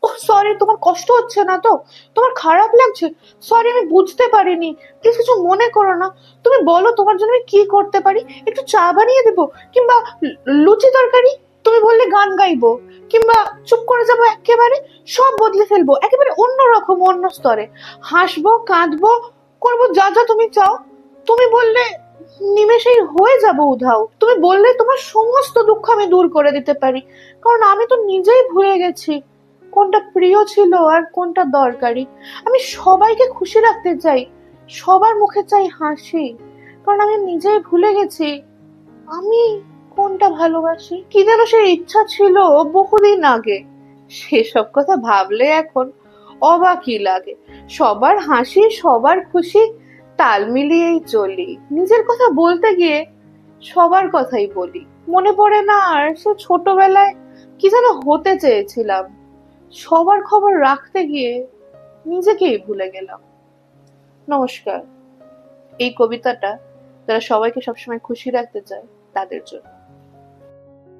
ও sorry, তোমার কষ্ট হচ্ছে না তো? তোমার খারাপ লাগছে? সরি, আমি বুঝতে পারিনি। প্লিজ কিছু মনে করো না। তুমি বলো তোমার জন্য আমি কি করতে পারি। একটু চা বানিয়ে দেবো, কিংবা লুচি তরকারি। তুমি বললে গান গাইবো, কিংবা চুপ করে যাবো একেবারে। সব বদলে ফেলবো, একেবারে অন্যরকম, অন্য স্তরে। হাসবো, কাঁদবো, করবো যা যা তুমি চাও। তুমি বললে নিমেষেই হয়ে যাবো উধাও। তুমি বললে তোমার সমস্ত দুঃখ আমি দূর করে দিতে পারি। কারণ আমি তো নিজেই ভুলে গেছি কোনটা প্রিয় ছিল আর কোনটা দরকারি। আমি সবাইকে খুশি রাখতে চাই, সবার মুখে চাই হাসি। কারণ আমি নিজেই ভুলে গেছি আমি কোনটা ভালোবাসি। কি যেন সেই ইচ্ছা ছিল বহুদিন আগে। সেসব কথা ভাবলে এখন অবাকই লাগে। সবার হাসি, সবার খুশি, তাল মিলিয়েই চলি। নিজের কথা বলতে গিয়ে সবার কথাই বলি। মনে পড়ে না আর সে ছোটবেলায় কি যেন হতে চেয়েছিলাম। সবার খবর রাখতে গিয়ে নিজেকেই ভুলে গেলাম। নমস্কার। এই কবিতাটা যারা সবাইকে সবসময় খুশি রাখতে চায় তাদের জন্য।